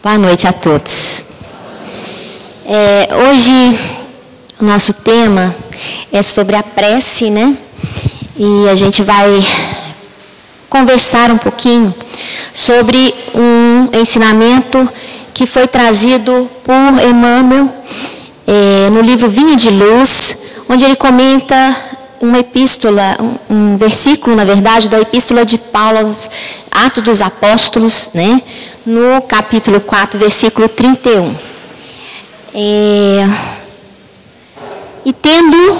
Boa noite a todos. Hoje o nosso tema é sobre a prece, né? E a gente vai conversar um pouquinho sobre um ensinamento que foi trazido por Emmanuel no livro Vinha de Luz, onde ele comenta uma epístola, um versículo, na verdade, da epístola de Paulo aos Atos dos Apóstolos, né? No capítulo 4, versículo 31. E tendo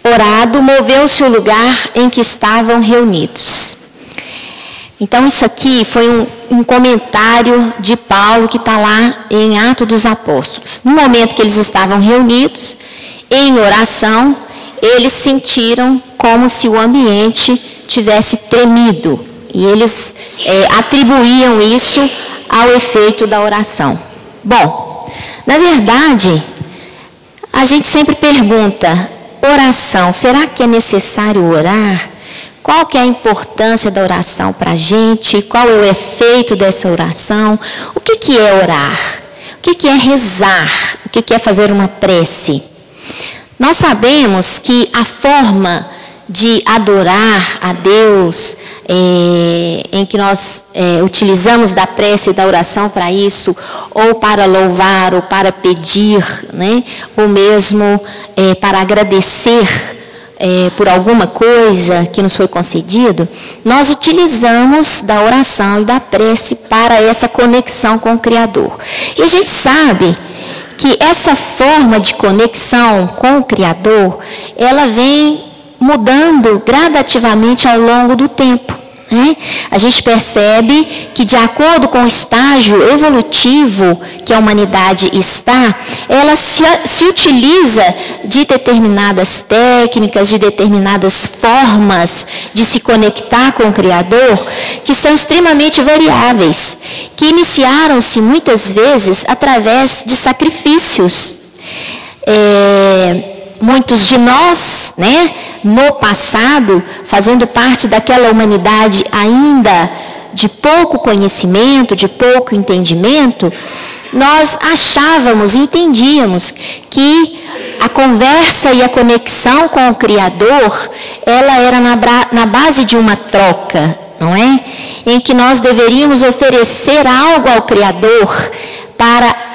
orado, moveu-se o lugar em que estavam reunidos. Então, isso aqui foi um comentário de Paulo que está lá em Atos dos Apóstolos. No momento que eles estavam reunidos, em oração, eles sentiram como se o ambiente tivesse tremido. E eles atribuíam isso ao efeito da oração. Bom, na verdade, a gente sempre pergunta, oração, será que é necessário orar? Qual que é a importância da oração para a gente? Qual é o efeito dessa oração? O que é orar? O que é rezar? O que é fazer uma prece? Nós sabemos que a forma de adorar a Deus, em que nós utilizamos da prece e da oração para isso, ou para louvar, ou para pedir, né? Ou mesmo para agradecer por alguma coisa que nos foi concedido, nós utilizamos da oração e da prece para essa conexão com o Criador. E a gente sabe que essa forma de conexão com o Criador, ela vem mudando gradativamente ao longo do tempo. Né? A gente percebe que, de acordo com o estágio evolutivo que a humanidade está, ela se utiliza de determinadas técnicas, de determinadas formas de se conectar com o Criador, que são extremamente variáveis, que iniciaram-se muitas vezes através de sacrifícios. Muitos de nós, né, no passado, fazendo parte daquela humanidade ainda de pouco conhecimento, de pouco entendimento, nós achávamos e entendíamos que a conversa e a conexão com o Criador, ela era na base de uma troca, não é? Em que nós deveríamos oferecer algo ao Criador para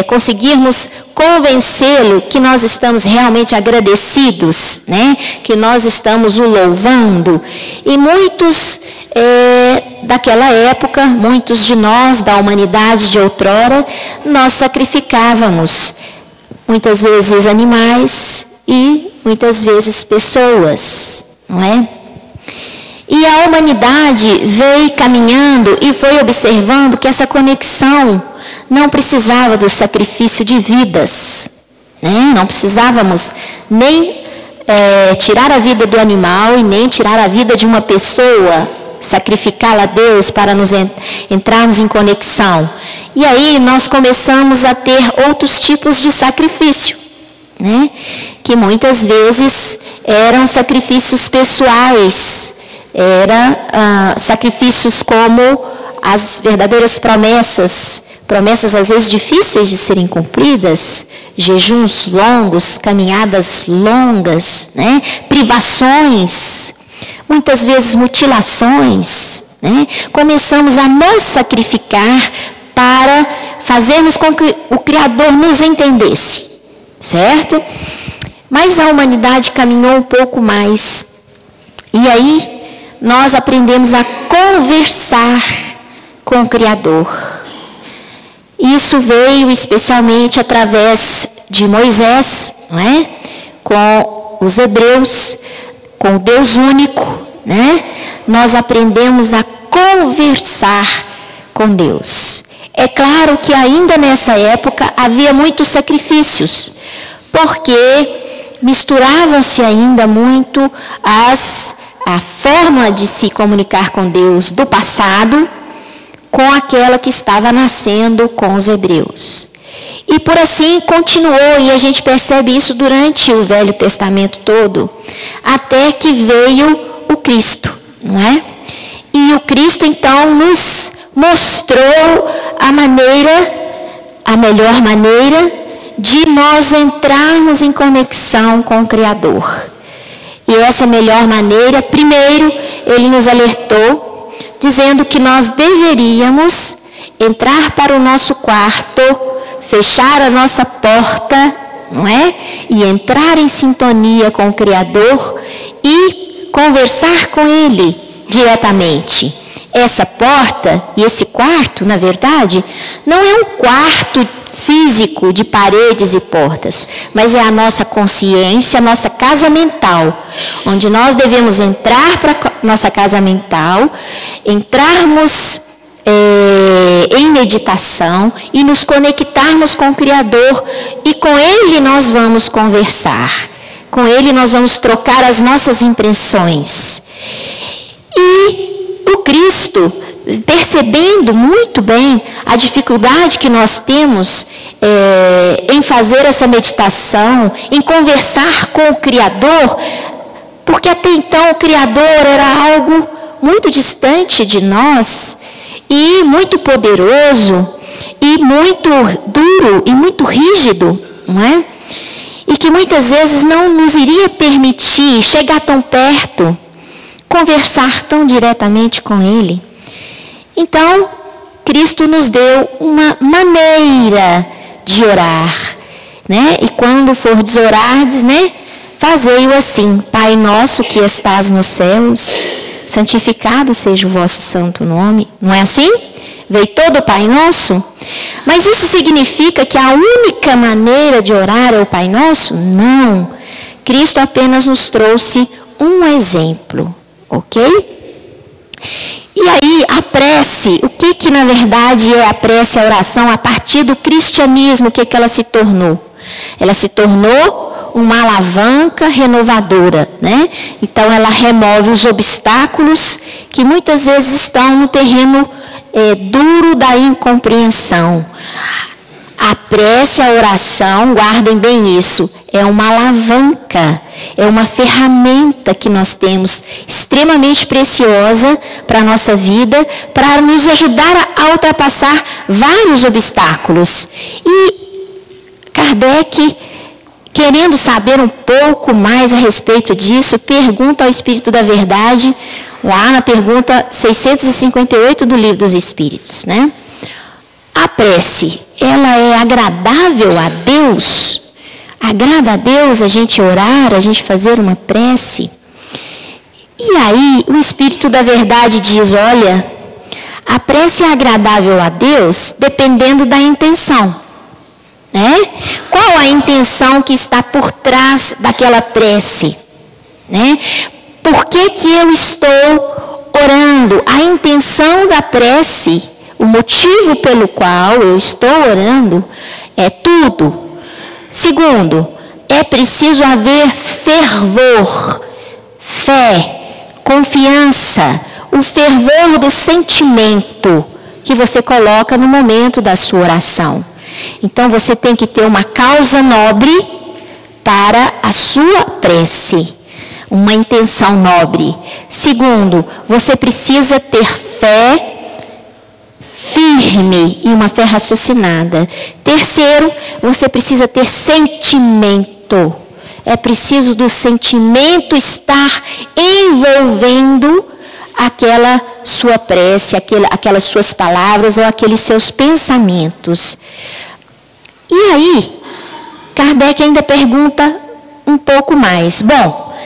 conseguirmos convencê-lo que nós estamos realmente agradecidos, né? Que nós estamos o louvando. E muitos daquela época, muitos de nós, da humanidade de outrora, nós sacrificávamos muitas vezes animais e muitas vezes pessoas, não é? E a humanidade veio caminhando e foi observando que essa conexão não precisava do sacrifício de vidas, né? Não precisávamos nem tirar a vida do animal e nem tirar a vida de uma pessoa, sacrificá-la a Deus para nos entrarmos em conexão. E aí nós começamos a ter outros tipos de sacrifício, né? Que muitas vezes eram sacrifícios pessoais, sacrifícios como as verdadeiras promessas às vezes difíceis de serem cumpridas, jejuns longos, caminhadas longas, né? Privações, muitas vezes mutilações, né? Começamos a nos sacrificar para fazermos com que o Criador nos entendesse, certo? Mas a humanidade caminhou um pouco mais, e aí nós aprendemos a conversar com o Criador. Isso veio especialmente através de Moisés, não é? Com os hebreus, com o Deus único, né? Nós aprendemos a conversar com Deus. É claro que ainda nessa época havia muitos sacrifícios, porque misturavam-se ainda muito a forma de se comunicar com Deus do passado com aquela que estava nascendo com os hebreus. E por assim continuou, e a gente percebe isso durante o Velho Testamento todo, até que veio o Cristo, não é? E o Cristo então nos mostrou a melhor maneira de nós entrarmos em conexão com o Criador. E essa melhor maneira, primeiro, ele nos alertou, dizendo que nós deveríamos entrar para o nosso quarto, fechar a nossa porta, não é? E entrar em sintonia com o Criador e conversar com Ele diretamente. Essa porta e esse quarto, na verdade, não é um quarto físico de paredes e portas, mas é a nossa consciência, a nossa casa mental, onde nós devemos entrar para a nossa casa mental, entrarmos em meditação e nos conectarmos com o Criador, e com Ele nós vamos conversar, com Ele nós vamos trocar as nossas impressões. E o Cristo, percebendo muito bem a dificuldade que nós temos em fazer essa meditação, em conversar com o Criador, porque até então o Criador era algo muito distante de nós, e muito poderoso, e muito duro, e muito rígido, não é? E que muitas vezes não nos iria permitir chegar tão perto, conversar tão diretamente com Ele. Então, Cristo nos deu uma maneira de orar, né? E quando fordes orardes, né? Fazei-o assim: Pai nosso que estás nos céus, santificado seja o vosso santo nome. Não é assim? Veio todo o Pai Nosso? Mas isso significa que a única maneira de orar é o Pai Nosso? Não. Cristo apenas nos trouxe um exemplo, ok? E aí, a prece, o que na verdade é a prece, a oração, a partir do cristianismo, o que ela se tornou? Ela se tornou uma alavanca renovadora, né? Então ela remove os obstáculos que muitas vezes estão no terreno duro da incompreensão. A prece, a oração, guardem bem isso, é uma alavanca, é uma ferramenta que nós temos extremamente preciosa para a nossa vida, para nos ajudar a ultrapassar vários obstáculos. E Kardec, querendo saber um pouco mais a respeito disso, pergunta ao Espírito da Verdade, lá na pergunta 658 do Livro dos Espíritos, né? A prece, ela é agradável a Deus? Agrada a Deus a gente orar, a gente fazer uma prece? E aí o Espírito da Verdade diz, olha, a prece é agradável a Deus dependendo da intenção. Né? Qual a intenção que está por trás daquela prece? Né? Por que eu estou orando? A intenção da prece, o motivo pelo qual eu estou orando é tudo. Segundo, é preciso haver fervor, fé, confiança, o fervor do sentimento que você coloca no momento da sua oração. Então você tem que ter uma causa nobre para a sua prece, uma intenção nobre. Segundo, você precisa ter fé firme e uma fé raciocinada. Terceiro, você precisa ter sentimento. É preciso do sentimento estar envolvendo aquela sua prece, aquelas suas palavras ou aqueles seus pensamentos. E aí, Kardec ainda pergunta um pouco mais. Bom,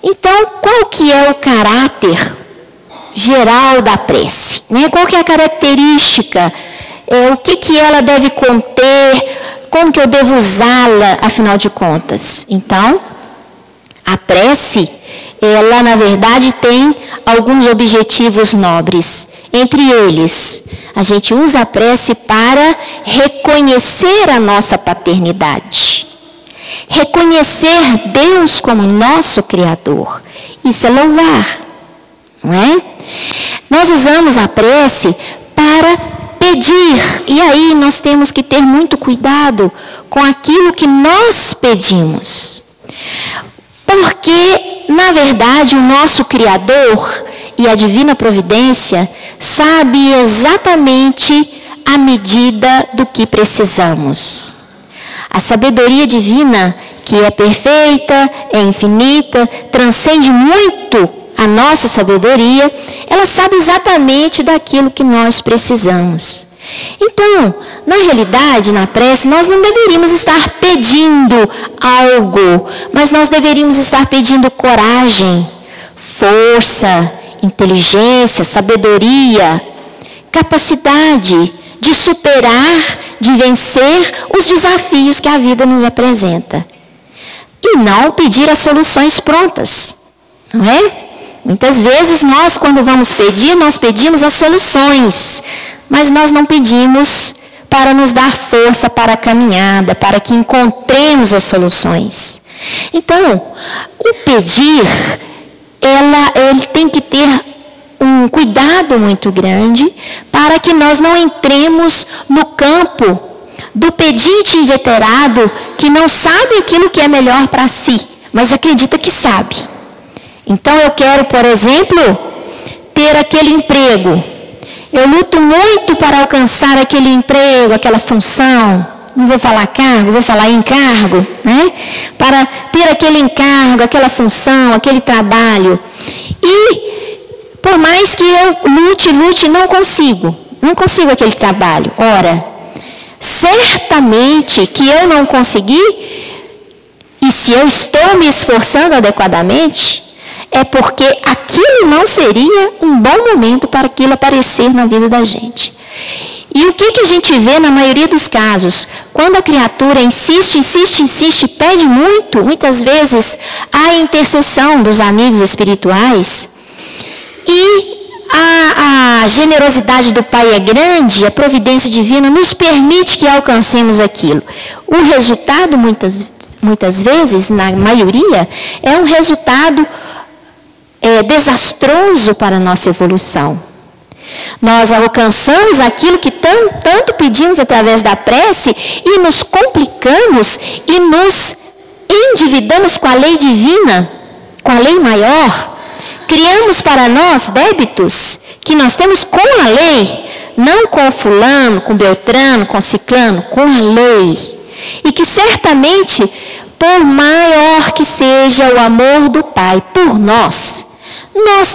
então qual que é o caráter geral da prece? Né? Qual que é a característica? O que ela deve conter? Como que eu devo usá-la, afinal de contas? Então, a prece, ela na verdade tem alguns objetivos nobres. Entre eles, a gente usa a prece para reconhecer a nossa paternidade. Reconhecer Deus como nosso Criador. Isso é louvar, não é? Nós usamos a prece para pedir. E aí nós temos que ter muito cuidado com aquilo que nós pedimos. Porque, na verdade, o nosso Criador e a divina providência sabe exatamente a medida do que precisamos. A sabedoria divina, que é perfeita, é infinita, transcende muito a nossa sabedoria, ela sabe exatamente daquilo que nós precisamos. Então, na realidade, na prece, nós não deveríamos estar pedindo algo, mas nós deveríamos estar pedindo coragem, força, inteligência, sabedoria, capacidade de superar, de vencer os desafios que a vida nos apresenta. E não pedir as soluções prontas, não é? Muitas vezes nós, quando vamos pedir, nós pedimos as soluções, mas nós não pedimos para nos dar força para a caminhada, para que encontremos as soluções. Então, o pedir, ele tem que ter um cuidado muito grande para que nós não entremos no campo do pedinte inveterado que não sabe aquilo que é melhor para si, mas acredita que sabe. Então eu quero, por exemplo, ter aquele emprego. Eu luto muito para alcançar aquele emprego, aquela função. Não vou falar cargo, vou falar encargo, né? Para ter aquele encargo, aquela função, aquele trabalho. E por mais que eu lute, não consigo aquele trabalho. Ora, certamente que eu não consegui, e se eu estou me esforçando adequadamente, é porque aquilo não seria um bom momento para aquilo aparecer na vida da gente. E o que a gente vê na maioria dos casos? Quando a criatura insiste, pede muito, muitas vezes há intercessão dos amigos espirituais, e a generosidade do Pai é grande, a providência divina nos permite que alcancemos aquilo. O resultado, muitas vezes, na maioria, é um resultado desastroso para a nossa evolução. Nós alcançamos aquilo que tanto pedimos através da prece e nos complicamos e nos endividamos com a lei divina, com a lei maior. Criamos para nós débitos que nós temos com a lei, não com fulano, com beltrano, com ciclano, com a lei. E que certamente, por maior que seja o amor do Pai por nós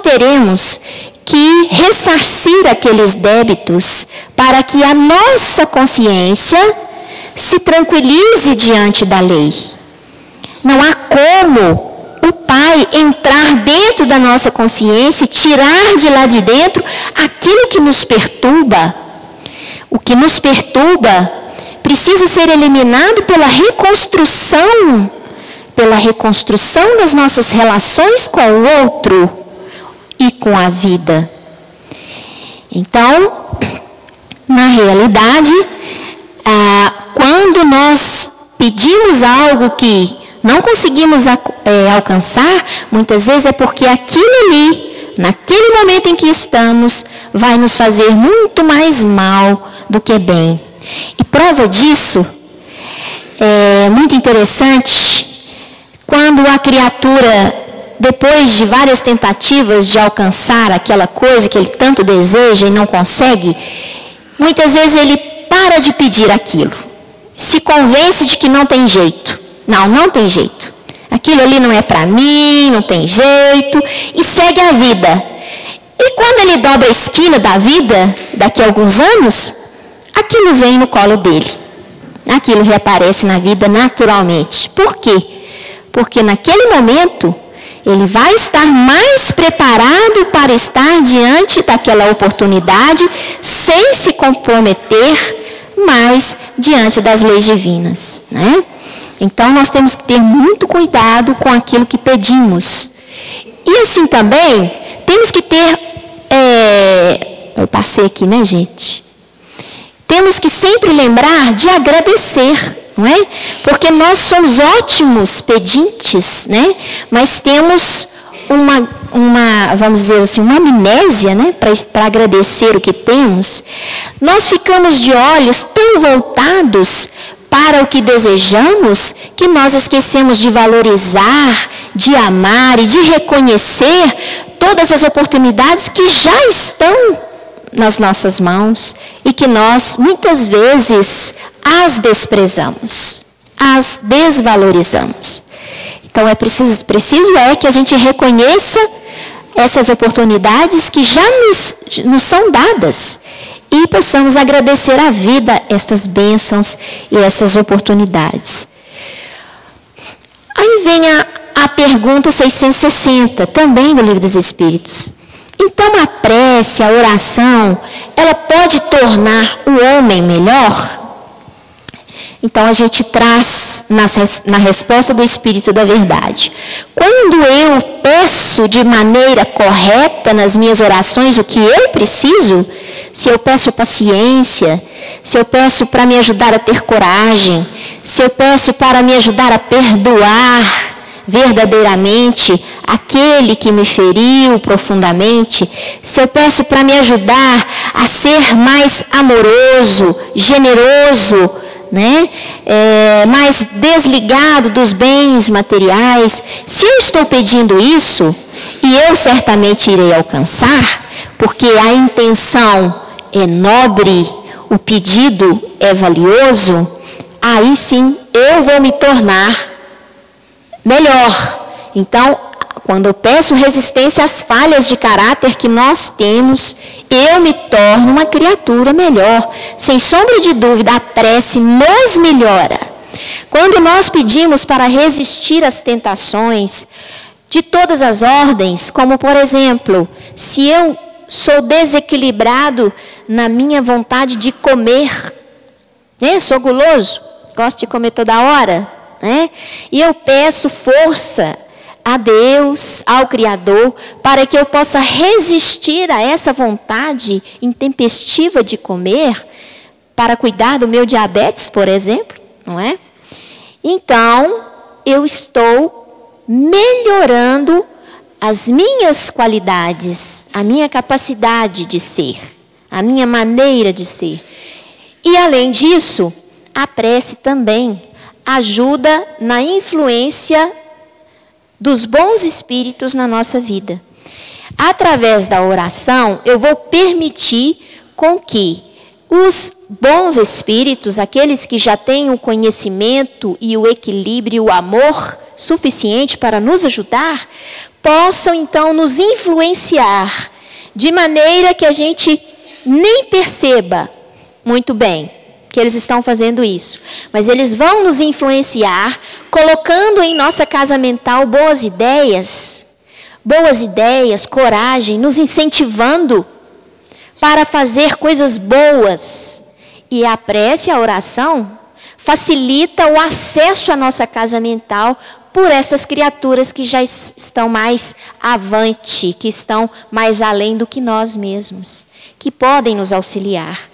teremos que ressarcir aqueles débitos para que a nossa consciência se tranquilize diante da lei. Não há como o Pai entrar dentro da nossa consciência e tirar de lá de dentro aquilo que nos perturba. O que nos perturba precisa ser eliminado pela reconstrução das nossas relações com o outro e com a vida. Então, na realidade, quando nós pedimos algo que não conseguimos alcançar, muitas vezes é porque aquilo ali, naquele momento em que estamos, vai nos fazer muito mais mal do que bem. E prova disso é muito interessante, quando a criatura, depois de várias tentativas de alcançar aquela coisa que ele tanto deseja e não consegue, muitas vezes ele para de pedir aquilo, se convence de que não tem jeito. Não tem jeito. Aquilo ali não é para mim, não tem jeito, e segue a vida. E quando ele dobra a esquina da vida, daqui a alguns anos, aquilo vem no colo dele. Aquilo reaparece na vida naturalmente. Por quê? Porque naquele momento, ele vai estar mais preparado para estar diante daquela oportunidade, sem se comprometer mais diante das leis divinas, né? Então, nós temos que ter muito cuidado com aquilo que pedimos. E assim também, temos que ter... eu passei aqui, né, gente? Temos que sempre lembrar de agradecer, não é? Porque nós somos ótimos pedintes, né? Mas temos vamos dizer assim, uma amnésia, né? Para agradecer o que temos. Nós ficamos de olhos tão voltados para o que desejamos, que nós esquecemos de valorizar, de amar e de reconhecer todas as oportunidades que já estão nas nossas mãos e que nós, muitas vezes, as desprezamos, as desvalorizamos. Então, preciso que a gente reconheça essas oportunidades que já nos são dadas e possamos agradecer à vida estas bênçãos e essas oportunidades. Aí vem a pergunta 660, também do Livro dos Espíritos. Então, a prece, a oração, ela pode tornar o homem melhor? Então, a gente traz na resposta do Espírito da Verdade. Quando eu peço de maneira correta nas minhas orações o que eu preciso, se eu peço paciência, se eu peço para me ajudar a ter coragem, se eu peço para me ajudar a perdoar verdadeiramente aquele que me feriu profundamente, se eu peço para me ajudar a ser mais amoroso, generoso, mais desligado dos bens materiais, se eu estou pedindo isso, e eu certamente irei alcançar, porque a intenção é nobre, o pedido é valioso, aí sim eu vou me tornar melhor. Então, quando eu peço resistência às falhas de caráter que nós temos, eu me torno uma criatura melhor. Sem sombra de dúvida, a prece nos melhora. Quando nós pedimos para resistir às tentações de todas as ordens, como por exemplo, se eu sou desequilibrado na minha vontade de comer, sou guloso, gosto de comer toda hora, e eu peço força a Deus, ao Criador, para que eu possa resistir a essa vontade intempestiva de comer, para cuidar do meu diabetes, por exemplo, não é? Então, eu estou melhorando as minhas qualidades, a minha capacidade de ser, a minha maneira de ser. E, além disso, a prece também ajuda na influência dos bons espíritos na nossa vida. Através da oração, eu vou permitir com que os bons espíritos, aqueles que já têm o conhecimento e o equilíbrio e o amor suficiente para nos ajudar, possam então nos influenciar de maneira que a gente nem perceba muito bem que eles estão fazendo isso. Mas eles vão nos influenciar, colocando em nossa casa mental boas ideias, coragem, nos incentivando para fazer coisas boas. E a prece, a oração, facilita o acesso à nossa casa mental por essas criaturas que já estão mais avante, que estão mais além do que nós mesmos, que podem nos auxiliar.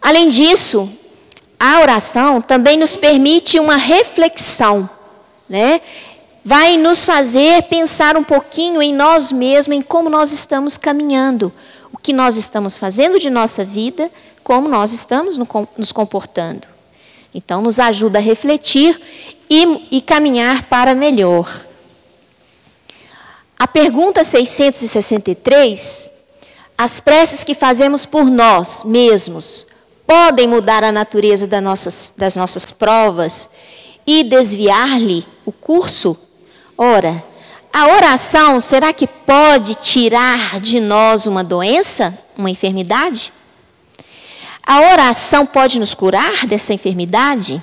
Além disso, a oração também nos permite uma reflexão, Vai nos fazer pensar um pouquinho em nós mesmos, em como nós estamos caminhando, o que nós estamos fazendo de nossa vida, como nós estamos nos comportando. Então, nos ajuda a refletir e caminhar para melhor. A pergunta 663, as preces que fazemos por nós mesmos podem mudar a natureza das nossas provas e desviar-lhe o curso? Ora, a oração, será que pode tirar de nós uma doença, uma enfermidade? A oração pode nos curar dessa enfermidade?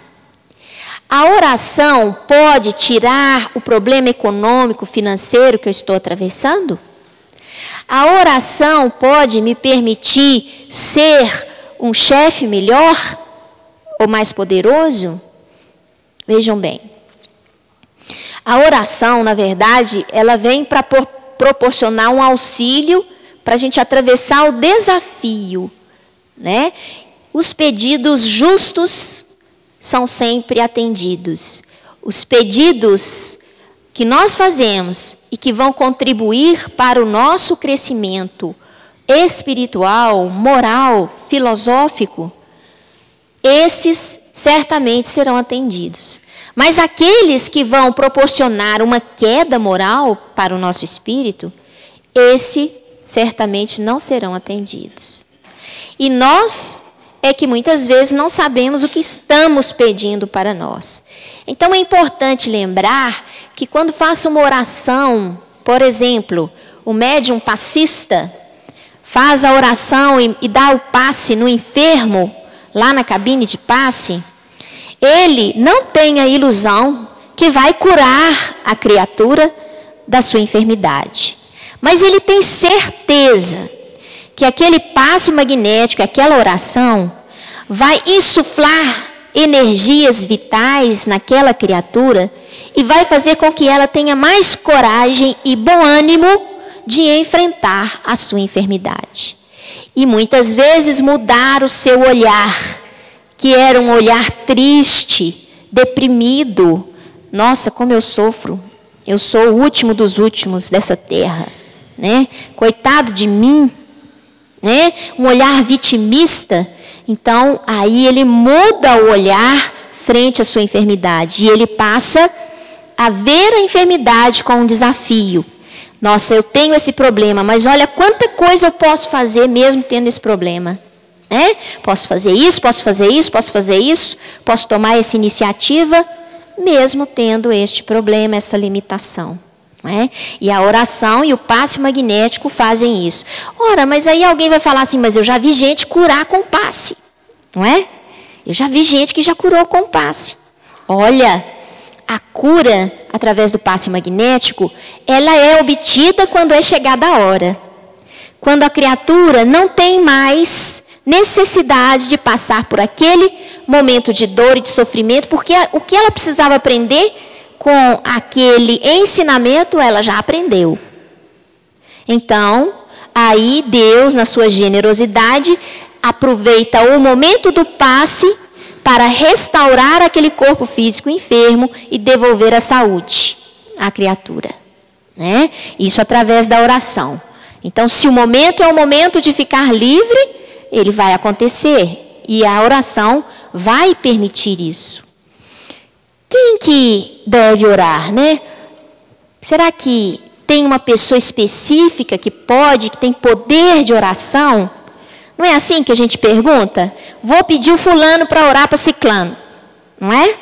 A oração pode tirar o problema econômico, financeiro que eu estou atravessando? A oração pode me permitir ser um chefe melhor ou mais poderoso? Vejam bem. A oração, na verdade, ela vem para proporcionar um auxílio para a gente atravessar o desafio, Os pedidos justos são sempre atendidos. Os pedidos que nós fazemos e que vão contribuir para o nosso crescimento espiritual, moral, filosófico, esses certamente serão atendidos. Mas aqueles que vão proporcionar uma queda moral para o nosso espírito, esses certamente não serão atendidos. E nós é que muitas vezes não sabemos o que estamos pedindo para nós. Então é importante lembrar que quando faço uma oração, por exemplo, o médium passista faz a oração e dá o passe no enfermo, lá na cabine de passe, ele não tem a ilusão que vai curar a criatura da sua enfermidade. Mas ele tem certeza que aquele passe magnético, aquela oração, vai insuflar energias vitais naquela criatura e vai fazer com que ela tenha mais coragem e bom ânimo de enfrentar a sua enfermidade. E muitas vezes mudar o seu olhar, que era um olhar triste, deprimido. Nossa, como eu sofro. Eu sou o último dos últimos dessa terra, né? Coitado de mim, né? Um olhar vitimista. Então, aí ele muda o olhar frente à sua enfermidade. E ele passa a ver a enfermidade como um desafio. Nossa, eu tenho esse problema, mas olha quanta coisa eu posso fazer mesmo tendo esse problema. Né? Posso fazer isso, posso fazer isso, posso fazer isso, posso tomar essa iniciativa, mesmo tendo este problema, essa limitação. Né? E a oração e o passe magnético fazem isso. Ora, mas aí alguém vai falar assim, mas eu já vi gente curar com passe. Não é? Eu já vi gente que já curou com passe. Olha, a cura através do passe magnético, ela é obtida quando é chegada a hora. Quando a criatura não tem mais necessidade de passar por aquele momento de dor e de sofrimento, porque o que ela precisava aprender com aquele ensinamento, ela já aprendeu. Então, aí Deus, na sua generosidade, aproveita o momento do passe para restaurar aquele corpo físico enfermo e devolver a saúde à criatura. Né? Isso através da oração. Então, se o momento é o momento de ficar livre, ele vai acontecer. E a oração vai permitir isso. Quem que deve orar, né? Será que tem uma pessoa específica que pode, que tem poder de oração? Não é assim que a gente pergunta? Vou pedir o fulano para orar para ciclano. Não é?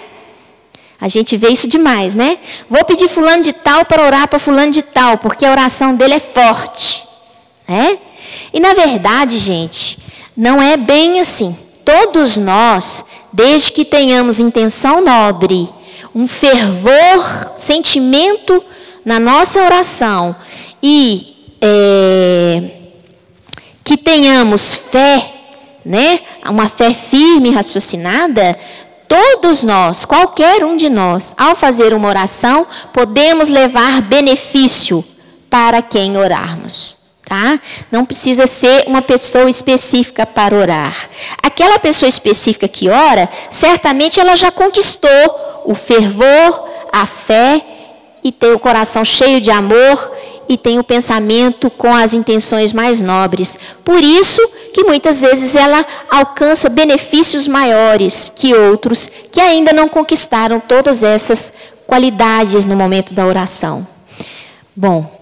A gente vê isso demais, né? Vou pedir fulano de tal para orar para fulano de tal, porque a oração dele é forte. Né? E na verdade, gente, não é bem assim. Todos nós, desde que tenhamos intenção nobre, um fervor, sentimento na nossa oração e que tenhamos fé, né? Uma fé firme e raciocinada, todos nós, qualquer um de nós, ao fazer uma oração, podemos levar benefício para quem orarmos. Tá? Não precisa ser uma pessoa específica para orar. Aquela pessoa específica que ora, certamente ela já conquistou o fervor, a fé, e tem o coração cheio de amor, e tem o pensamento com as intenções mais nobres. Por isso que muitas vezes ela alcança benefícios maiores que outros que ainda não conquistaram todas essas qualidades no momento da oração. Bom,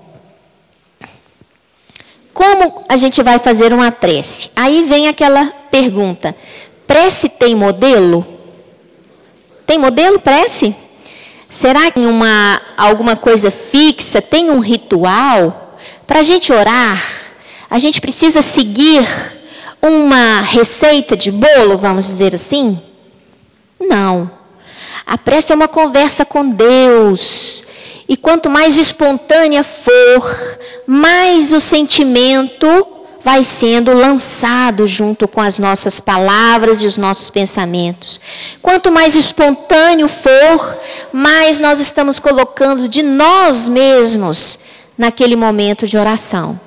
como a gente vai fazer uma prece? Aí vem aquela pergunta: prece tem modelo? Tem modelo prece? Será que tem alguma coisa fixa? Tem um ritual? Para a gente orar, a gente precisa seguir uma receita de bolo, vamos dizer assim? Não. A prece é uma conversa com Deus. E quanto mais espontânea for, mais o sentimento vai sendo lançado junto com as nossas palavras e os nossos pensamentos. Quanto mais espontâneo for, mais nós estamos colocando de nós mesmos naquele momento de oração.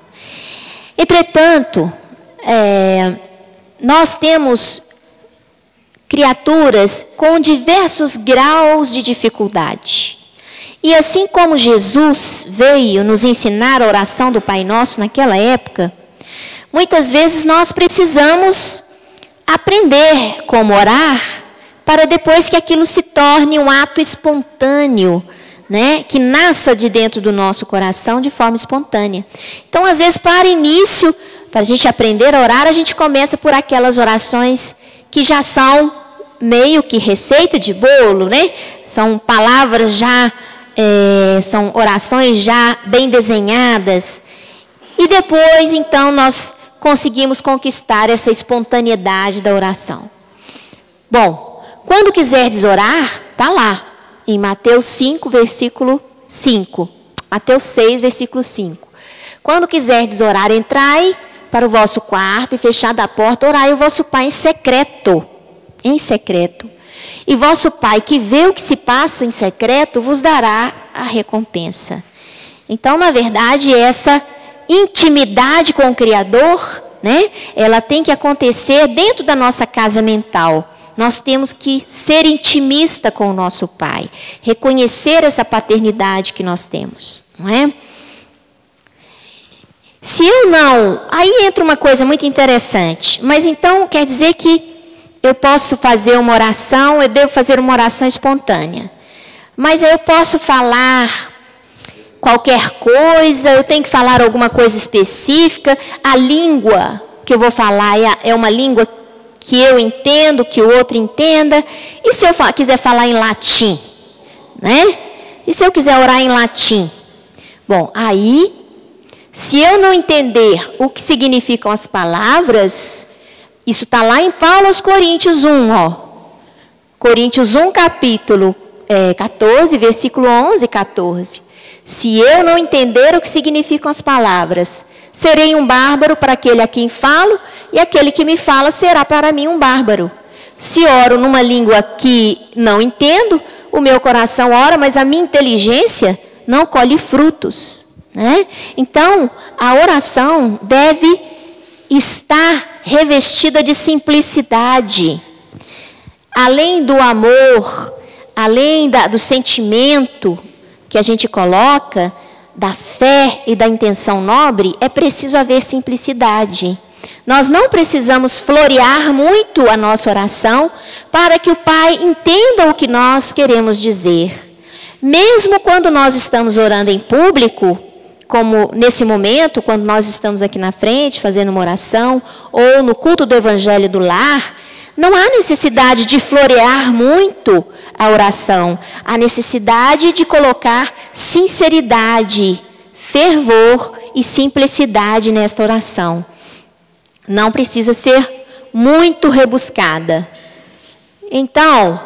Entretanto, nós temos criaturas com diversos graus de dificuldade. E assim como Jesus veio nos ensinar a oração do Pai Nosso naquela época, muitas vezes nós precisamos aprender como orar para depois que aquilo se torne um ato espontâneo, né? Que nasça de dentro do nosso coração de forma espontânea. Então, às vezes, para início, para a gente aprender a orar, a gente começa por aquelas orações que já são meio que receita de bolo, né? São palavras já, são orações já bem desenhadas. E depois, então, nós conseguimos conquistar essa espontaneidade da oração. Bom, quando quiserdes orar, está lá, em Mateus 5, versículo 5. Mateus 6, versículo 5. Quando quiserdes orar, entrai para o vosso quarto e fechada a porta, orai o vosso Pai em secreto. Em secreto. E vosso Pai, que vê o que se passa em secreto, vos dará a recompensa. Então, na verdade, essa intimidade com o Criador, né, ela tem que acontecer dentro da nossa casa mental. Nós temos que ser intimista com o nosso Pai, reconhecer essa paternidade que nós temos, não é? Se eu não... Aí entra uma coisa muito interessante, mas então quer dizer que eu posso fazer uma oração, eu devo fazer uma oração espontânea. Mas eu posso falar qualquer coisa, eu tenho que falar alguma coisa específica. A língua que eu vou falar é uma língua que eu entendo, que o outro entenda. E se eu quiser falar em latim? Né? E se eu quiser orar em latim? Bom, aí, se eu não entender o que significam as palavras, isso está lá em Paulo aos Coríntios 1, ó. Coríntios 1, capítulo 14, versículo 11 e 14. Se eu não entender o que significam as palavras, serei um bárbaro para aquele a quem falo, e aquele que me fala será para mim um bárbaro. Se oro numa língua que não entendo, o meu coração ora, mas a minha inteligência não colhe frutos, né? Então, a oração deve estar revestida de simplicidade. Além do amor, além do sentimento que a gente coloca, da fé e da intenção nobre, é preciso haver simplicidade. Nós não precisamos florear muito a nossa oração para que o Pai entenda o que nós queremos dizer. Mesmo quando nós estamos orando em público, como nesse momento, quando nós estamos aqui na frente fazendo uma oração, ou no culto do Evangelho do Lar, não há necessidade de florear muito a oração. Há necessidade de colocar sinceridade, fervor e simplicidade nesta oração. Não precisa ser muito rebuscada. Então,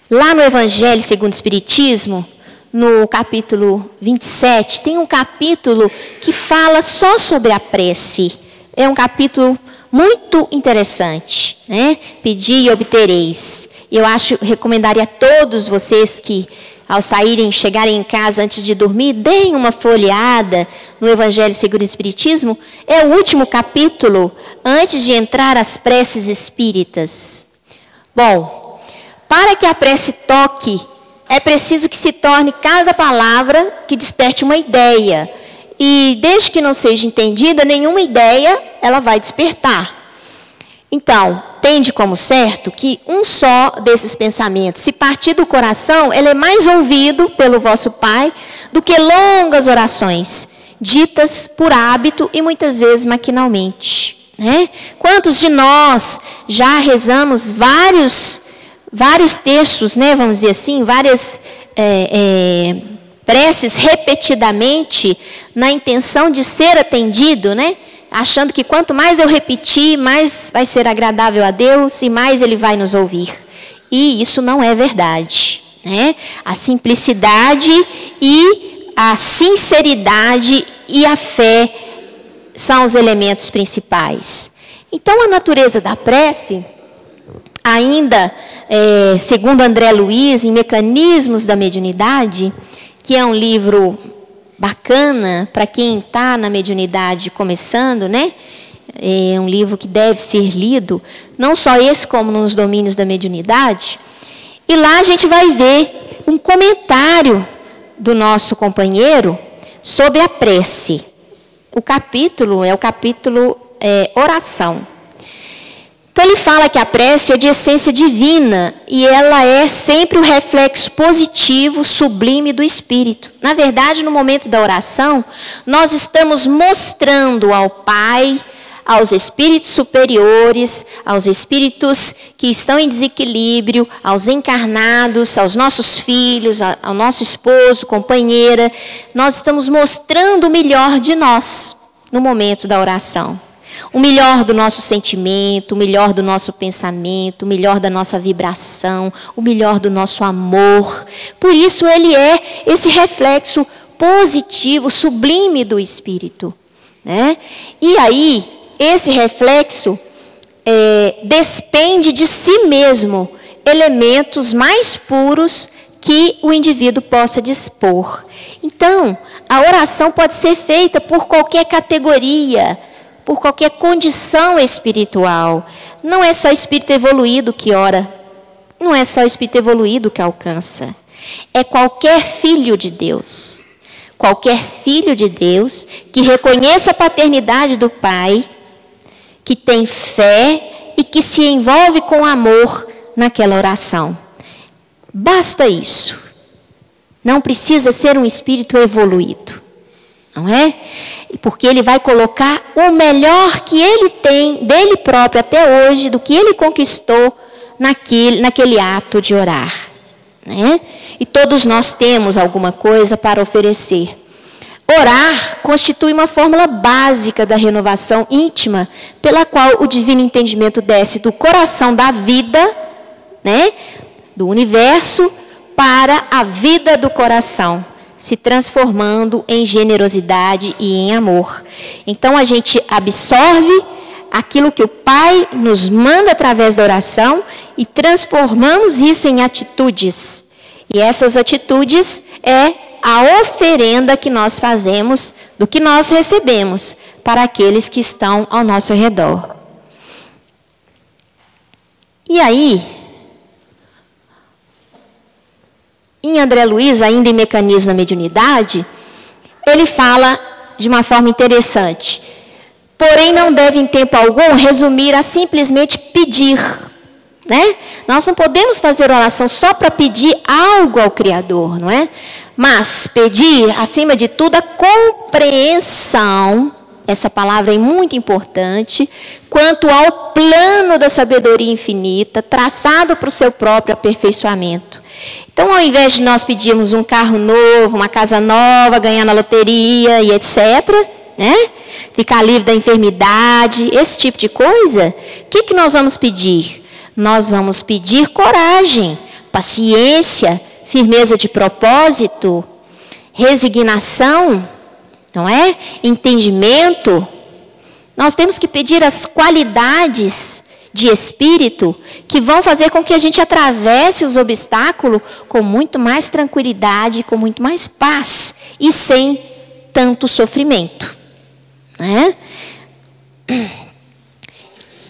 lá no Evangelho segundo o Espiritismo, no capítulo 27, tem um capítulo que fala só sobre a prece. É um capítulo muito interessante, né? Pedi e obtereis. Eu recomendaria a todos vocês que, ao saírem, chegarem em casa antes de dormir, deem uma folheada no Evangelho segundo o Espiritismo. É o último capítulo antes de entrar as preces espíritas. Bom, para que a prece toque, é preciso que se torne cada palavra que desperte uma ideia. E desde que não seja entendida, nenhuma ideia ela vai despertar. Então, tende como certo que um só desses pensamentos, se partir do coração, ele é mais ouvido pelo vosso Pai do que longas orações, ditas por hábito e muitas vezes maquinalmente, né? Quantos de nós já rezamos vários textos, né, vamos dizer assim, várias preces repetidamente, na intenção de ser atendido, né? Achando que quanto mais eu repetir, mais vai ser agradável a Deus e mais Ele vai nos ouvir. E isso não é verdade, né? A simplicidade e a sinceridade e a fé são os elementos principais. Então, a natureza da prece, ainda, segundo André Luiz, em Mecanismos da Mediunidade, que é um livro bacana para quem está na mediunidade começando, né? É um livro que deve ser lido, não só esse, como nos domínios da mediunidade. E lá a gente vai ver um comentário do nosso companheiro sobre a prece. O capítulo é o capítulo oração. Então, Então ele fala que a prece é de essência divina e ela é sempre o reflexo positivo, sublime do Espírito. Na verdade, no momento da oração, nós estamos mostrando ao Pai, aos espíritos superiores, aos espíritos que estão em desequilíbrio, aos encarnados, aos nossos filhos, ao nosso esposo, companheira, nós estamos mostrando o melhor de nós no momento da oração. O melhor do nosso sentimento, o melhor do nosso pensamento, o melhor da nossa vibração, o melhor do nosso amor. Por isso ele é esse reflexo positivo, sublime do Espírito, né? E aí, esse reflexo despende de si mesmo elementos mais puros que o indivíduo possa dispor. Então, a oração pode ser feita por qualquer categoria, por qualquer condição espiritual. Não é só espírito evoluído que ora. Não é só espírito evoluído que alcança. É qualquer filho de Deus. Qualquer filho de Deus que reconheça a paternidade do Pai, que tem fé e que se envolve com amor naquela oração. Basta isso. Não precisa ser um espírito evoluído. Não é? Porque ele vai colocar o melhor que ele tem dele próprio até hoje, do que ele conquistou naquele ato de orar, né? E todos nós temos alguma coisa para oferecer. Orar constitui uma fórmula básica da renovação íntima, pela qual o divino entendimento desce do coração da vida, né, do universo, para a vida do coração, se transformando em generosidade e em amor. Então a gente absorve aquilo que o Pai nos manda através da oração e transformamos isso em atitudes. E essas atitudes é a oferenda que nós fazemos do que nós recebemos para aqueles que estão ao nosso redor. E aí, em André Luiz, ainda em Mecanismo da Mediunidade, ele fala de uma forma interessante. Porém, não deve em tempo algum resumir a simplesmente pedir, né? Nós não podemos fazer oração só para pedir algo ao Criador, não é? Mas pedir, acima de tudo, a compreensão, essa palavra é muito importante, quanto ao plano da sabedoria infinita, traçado para o seu próprio aperfeiçoamento. Então, ao invés de nós pedirmos um carro novo, uma casa nova, ganhar na loteria e etc., né? Ficar livre da enfermidade, esse tipo de coisa, o que nós vamos pedir? Nós vamos pedir coragem, paciência, firmeza de propósito, resignação, não é? Entendimento. Nós temos que pedir as qualidades de espírito que vão fazer com que a gente atravesse os obstáculos com muito mais tranquilidade, com muito mais paz e sem tanto sofrimento, né?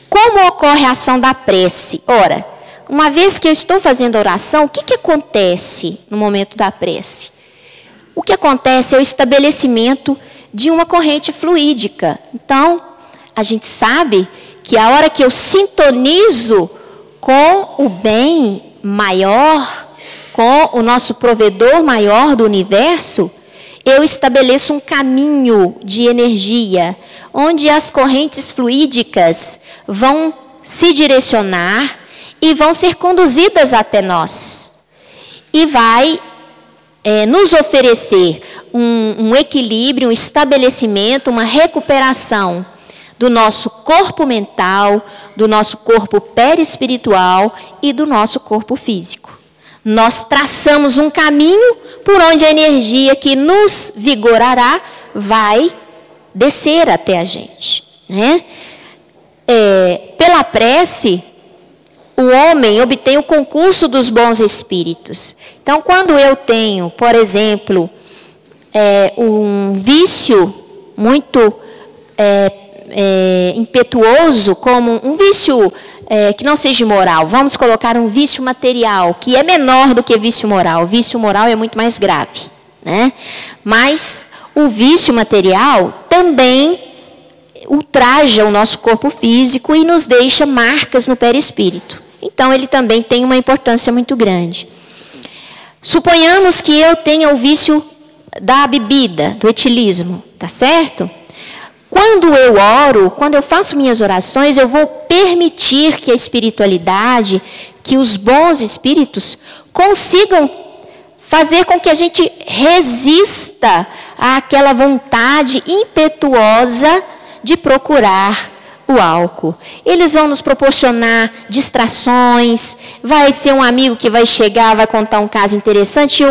Como ocorre a ação da prece? Ora, uma vez que eu estou fazendo oração, o que acontece no momento da prece? O que acontece é o estabelecimento de uma corrente fluídica. Então, a gente sabe que a hora que eu sintonizo com o bem maior, com o nosso provedor maior do universo, eu estabeleço um caminho de energia, onde as correntes fluídicas vão se direcionar e vão ser conduzidas até nós. E vai nos oferecer um equilíbrio, um estabelecimento, uma recuperação do nosso corpo mental, do nosso corpo perispiritual e do nosso corpo físico. Nós traçamos um caminho por onde a energia que nos vigorará vai descer até a gente, né? Pela prece, o homem obtém o concurso dos bons espíritos. Então, quando eu tenho, por exemplo, um vício muito impetuoso, como um vício que não seja moral, vamos colocar um vício material, que é menor do que vício moral. O vício moral é muito mais grave, né? Mas o vício material também, ultraja o nosso corpo físico e nos deixa marcas no perispírito. Então, ele também tem uma importância muito grande. Suponhamos que eu tenha o vício da bebida, do etilismo, tá certo? Quando eu oro, quando eu faço minhas orações, eu vou permitir que a espiritualidade, que os bons espíritos consigam fazer com que a gente resista àquela vontade impetuosa de procurar o álcool. Eles vão nos proporcionar distrações, vai ser um amigo que vai chegar, vai contar um caso interessante, e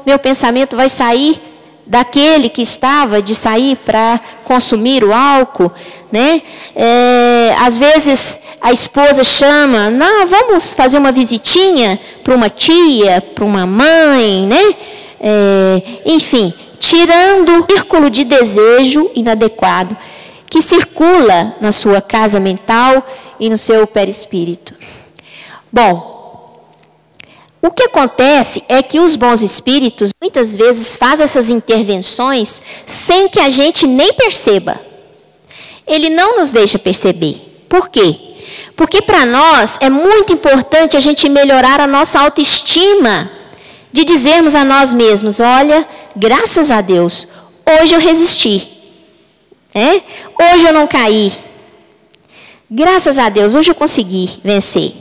meu pensamento vai sair daquele que estava de sair para consumir o álcool, né? Às vezes a esposa chama, não, vamos fazer uma visitinha para uma tia, para uma mãe, né? Enfim, tirando o círculo de desejo inadequado que circula na sua casa mental e no seu perispírito. Bom, o que acontece é que os bons espíritos muitas vezes fazem essas intervenções sem que a gente nem perceba. Ele não nos deixa perceber. Por quê? Porque para nós é muito importante a gente melhorar a nossa autoestima, de dizermos a nós mesmos, olha, graças a Deus, hoje eu resisti. Hoje eu não caí. Graças a Deus, hoje eu consegui vencer.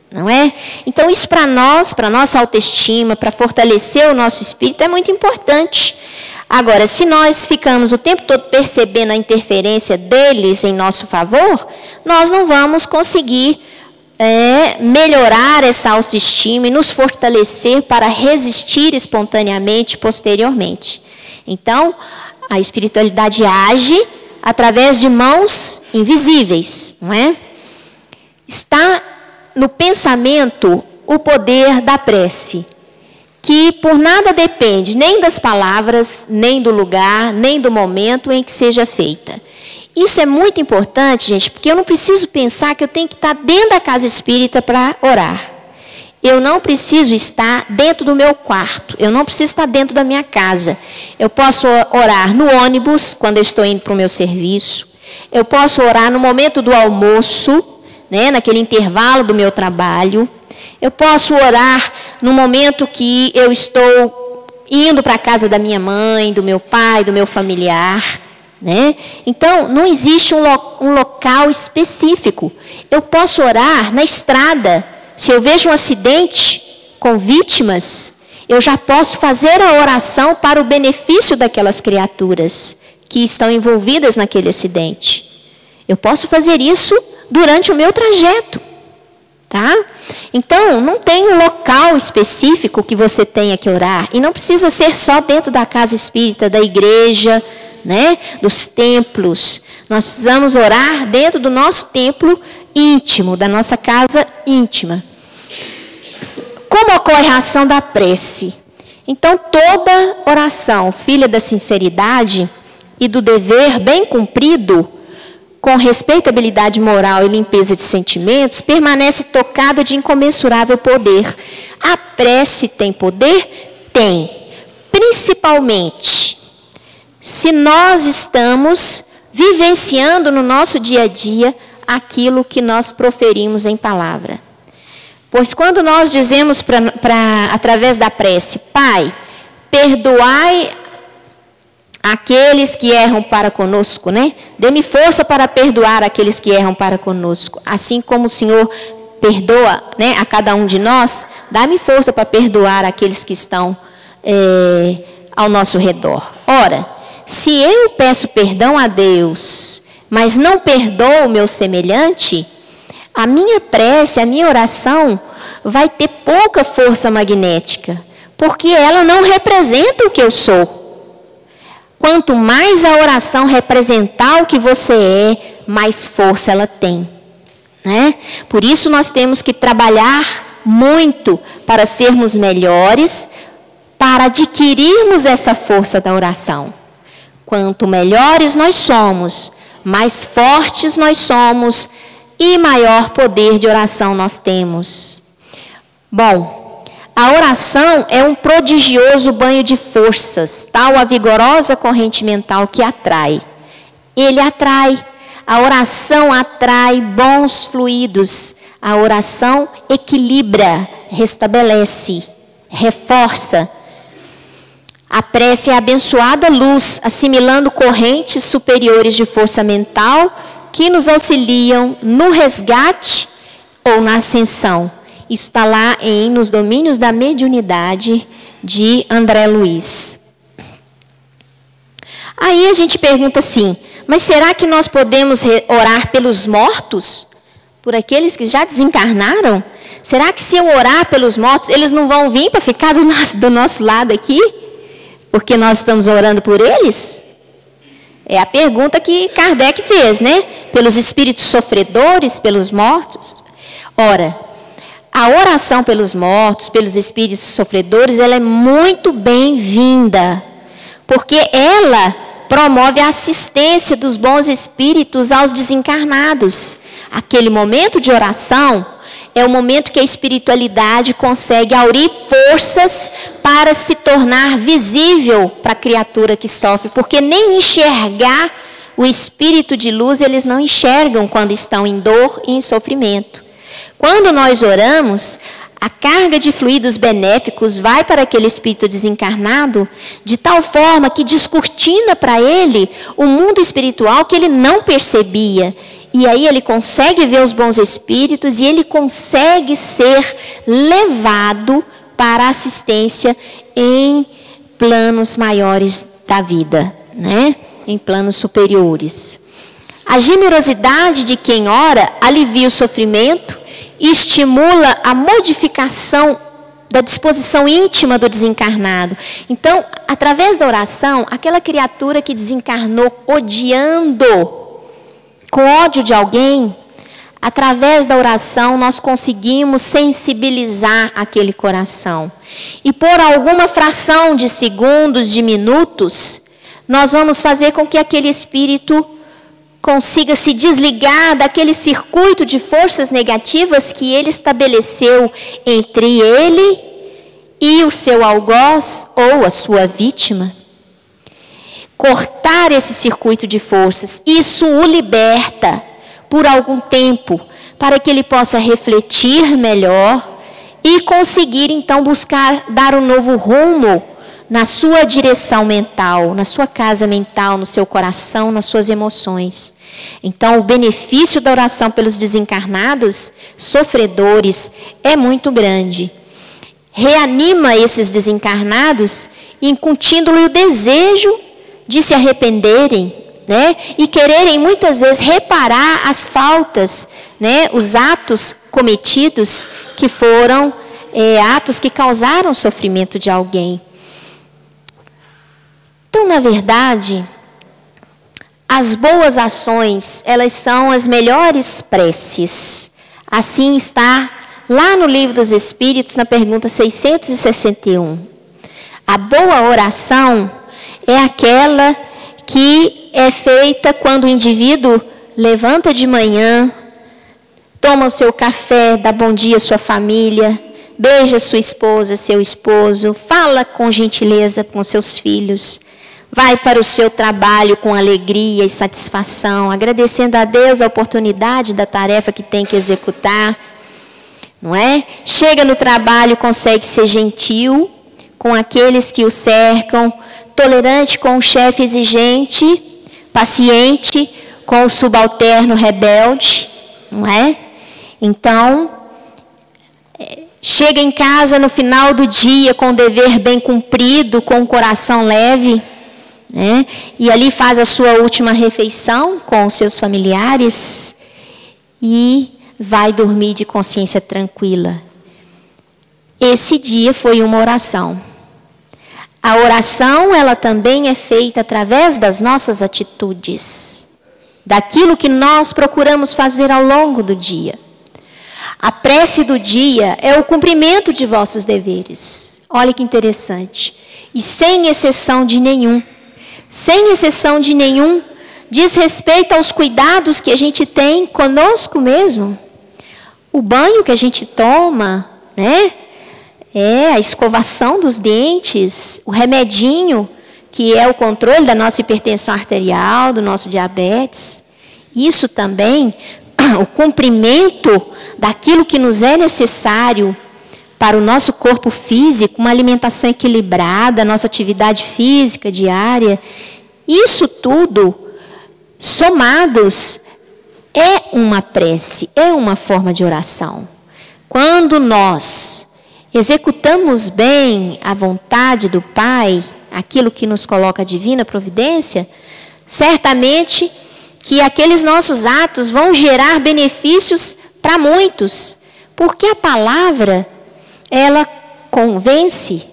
Não é? Então, isso para nós, para a nossa autoestima, para fortalecer o nosso espírito, é muito importante. Agora, se nós ficamos o tempo todo percebendo a interferência deles em nosso favor, nós não vamos conseguir melhorar essa autoestima e nos fortalecer para resistir espontaneamente posteriormente. Então, a espiritualidade age através de mãos invisíveis, não é? Está no pensamento o poder da prece, que por nada depende, nem das palavras, nem do lugar, nem do momento em que seja feita. Isso é muito importante, gente, porque eu não preciso pensar que eu tenho que estar dentro da casa espírita para orar. Eu não preciso estar dentro do meu quarto, eu não preciso estar dentro da minha casa. Eu posso orar no ônibus, quando eu estou indo para o meu serviço. Eu posso orar no momento do almoço, naquele intervalo do meu trabalho. Eu posso orar no momento que eu estou indo para a casa da minha mãe, do meu pai, do meu familiar. Então, não existe um local específico. Eu posso orar na estrada. Se eu vejo um acidente com vítimas, eu já posso fazer a oração para o benefício daquelas criaturas que estão envolvidas naquele acidente. Eu posso fazer isso durante o meu trajeto, tá? Então, não tem um local específico que você tenha que orar. E não precisa ser só dentro da casa espírita, da igreja, dos templos. Nós precisamos orar dentro do nosso templo íntimo, da nossa casa íntima. Como ocorre a ação da prece? Então, toda oração, filha da sinceridade e do dever bem cumprido, com respeitabilidade moral e limpeza de sentimentos, permanece tocada de incomensurável poder. A prece tem poder? Tem. Principalmente, se nós estamos vivenciando no nosso dia a dia aquilo que nós proferimos em palavra. Pois quando nós dizemos através da prece, Pai, perdoai aqueles que erram para conosco, Dê-me força para perdoar aqueles que erram para conosco. Assim como o Senhor perdoa, a cada um de nós, dá-me força para perdoar aqueles que estão ao nosso redor. Ora, se eu peço perdão a Deus, mas não perdoo o meu semelhante, a minha prece, a minha oração vai ter pouca força magnética, porque ela não representa o que eu sou. Quanto mais a oração representar o que você é, mais força ela tem. Por isso nós temos que trabalhar muito para sermos melhores, para adquirirmos essa força da oração. Quanto melhores nós somos, mais fortes nós somos e maior poder de oração nós temos. Bom, a oração é um prodigioso banho de forças, tal a vigorosa corrente mental que atrai. Ele atrai. A oração atrai bons fluidos. A oração equilibra, restabelece, reforça. A prece é a abençoada luz, assimilando correntes superiores de força mental que nos auxiliam no resgate ou na ascensão. Isso está lá nos Domínios da Mediunidade, de André Luiz. Aí a gente pergunta assim, mas será que nós podemos orar pelos mortos? Por aqueles que já desencarnaram? Será que se eu orar pelos mortos, eles não vão vir para ficar do nosso lado aqui? Porque nós estamos orando por eles? É a pergunta que Kardec fez, né? Pelos espíritos sofredores, pelos mortos. Ora, a oração pelos mortos, pelos espíritos sofredores, ela é muito bem-vinda, porque ela promove a assistência dos bons espíritos aos desencarnados. Aquele momento de oração é o momento que a espiritualidade consegue aurir forças para se tornar visível para a criatura que sofre, porque nem enxergar o espírito de luz eles não enxergam quando estão em dor e em sofrimento. Quando nós oramos, a carga de fluidos benéficos vai para aquele espírito desencarnado de tal forma que descortina para ele o mundo espiritual que ele não percebia. E aí ele consegue ver os bons espíritos e ele consegue ser levado para a assistência em planos maiores da vida, né? Em planos superiores. A generosidade de quem ora alivia o sofrimento e estimula a modificação da disposição íntima do desencarnado. Então, através da oração, aquela criatura que desencarnou odiando, com ódio de alguém, através da oração nós conseguimos sensibilizar aquele coração. E por alguma fração de segundos, de minutos, nós vamos fazer com que aquele espírito consiga se desligar daquele circuito de forças negativas que ele estabeleceu entre ele e o seu algoz ou a sua vítima. Cortar esse circuito de forças, isso o liberta por algum tempo, para que ele possa refletir melhor e conseguir então buscar dar um novo rumo na sua direção mental, na sua casa mental, no seu coração, nas suas emoções. Então, o benefício da oração pelos desencarnados, sofredores, é muito grande. Reanima esses desencarnados, incutindo-lhe o desejo de se arrependerem, né? E quererem muitas vezes reparar as faltas, né? Os atos cometidos que foram atos que causaram sofrimento de alguém. Então, na verdade, as boas ações, elas são as melhores preces. Assim está lá no Livro dos Espíritos, na pergunta 661. A boa oração é aquela que é feita quando o indivíduo levanta de manhã, toma o seu café, dá bom dia à sua família, beija sua esposa, seu esposo, fala com gentileza com seus filhos, vai para o seu trabalho com alegria e satisfação, agradecendo a Deus a oportunidade da tarefa que tem que executar, não é? Chega no trabalho, consegue ser gentil com aqueles que o cercam, tolerante com o chefe exigente, paciente com o subalterno rebelde, não é? Então, chega em casa no final do dia com o dever bem cumprido, com o coração leve, né? E ali faz a sua última refeição com os seus familiares e vai dormir de consciência tranquila. Esse dia foi uma oração. A oração, ela também é feita através das nossas atitudes, daquilo que nós procuramos fazer ao longo do dia. A prece do dia é o cumprimento de vossos deveres. Olha que interessante. E sem exceção de nenhum, diz respeito aos cuidados que a gente tem conosco mesmo. O banho que a gente toma, né? A escovação dos dentes, o remedinho, que é o controle da nossa hipertensão arterial, do nosso diabetes. Isso também, o cumprimento daquilo que nos é necessário para o nosso corpo físico, uma alimentação equilibrada, nossa atividade física diária, isso tudo, somados, é uma prece, é uma forma de oração. Quando nós executamos bem a vontade do Pai, aquilo que nos coloca a divina providência, certamente que aqueles nossos atos vão gerar benefícios para muitos, porque a palavra, ela convence,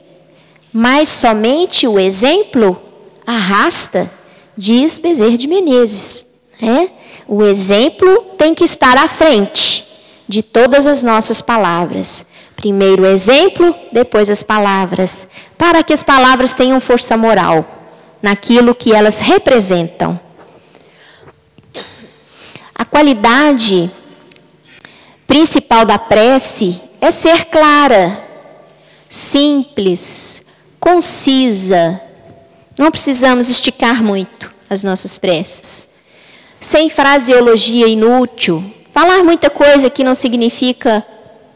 mas somente o exemplo arrasta, diz Bezerra de Menezes, né? O exemplo tem que estar à frente de todas as nossas palavras. Primeiro o exemplo, depois as palavras, para que as palavras tenham força moral naquilo que elas representam. A qualidade principal da prece é ser clara, simples, concisa. Não precisamos esticar muito as nossas preces. Sem fraseologia inútil, falar muita coisa que não significa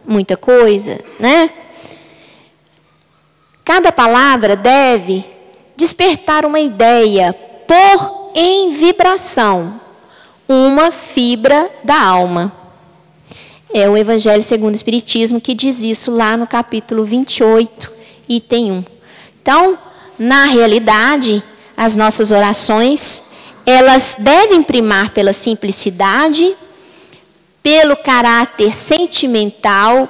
muita coisa, né? Cada palavra deve despertar uma ideia, pôr em vibração uma fibra da alma. É o Evangelho segundo o Espiritismo que diz isso lá no capítulo 28, item 1. Então, na realidade, as nossas orações, elas devem primar pela simplicidade, pelo caráter sentimental,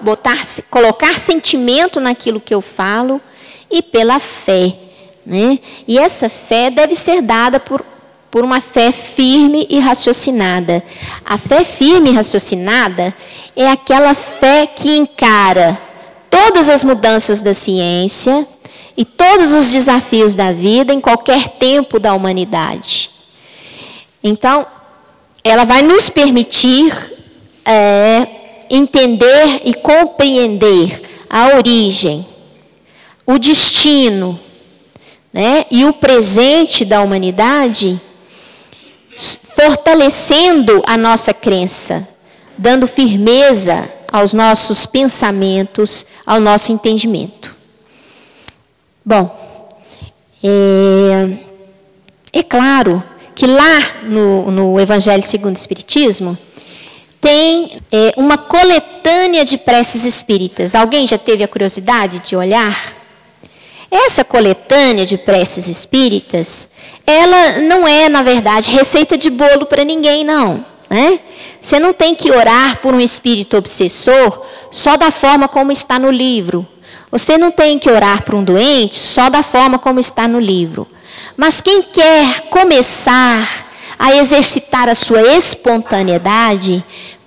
colocar sentimento naquilo que eu falo, e pela fé, né? E essa fé deve ser dada por uma fé firme e raciocinada. A fé firme e raciocinada é aquela fé que encara todas as mudanças da ciência e todos os desafios da vida em qualquer tempo da humanidade. Então, ela vai nos permitir entender e compreender a origem, o destino, né, e o presente da humanidade, fortalecendo a nossa crença, dando firmeza aos nossos pensamentos, ao nosso entendimento. Bom, é claro que lá no Evangelho segundo o Espiritismo tem uma coletânea de preces espíritas. Alguém já teve a curiosidade de olhar? Essa coletânea de preces espíritas, ela não é, na verdade, receita de bolo para ninguém, não. Né? Você não tem que orar por um espírito obsessor só da forma como está no livro. Você não tem que orar por um doente só da forma como está no livro. Mas quem quer começar a exercitar a sua espontaneidade,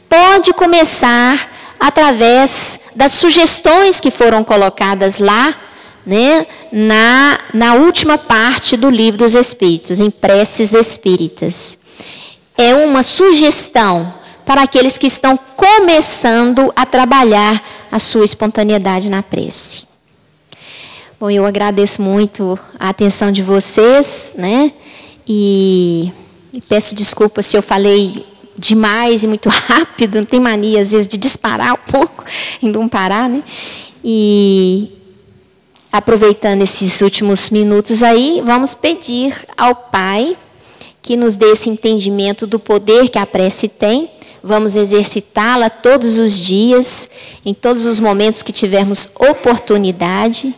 pode começar através das sugestões que foram colocadas lá, né, na última parte do Livro dos Espíritos, em Preces Espíritas. É uma sugestão para aqueles que estão começando a trabalhar a sua espontaneidade na prece. Bom, eu agradeço muito a atenção de vocês, né? E peço desculpas se eu falei demais e muito rápido, não tem mania às vezes de disparar um pouco e não parar, né? E aproveitando esses últimos minutos aí, vamos pedir ao Pai que nos dê esse entendimento do poder que a prece tem. Vamos exercitá-la todos os dias, em todos os momentos que tivermos oportunidade,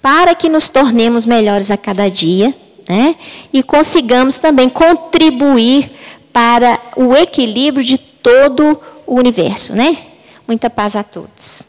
para que nos tornemos melhores a cada dia, né? E consigamos também contribuir para o equilíbrio de todo o universo, né? Muita paz a todos.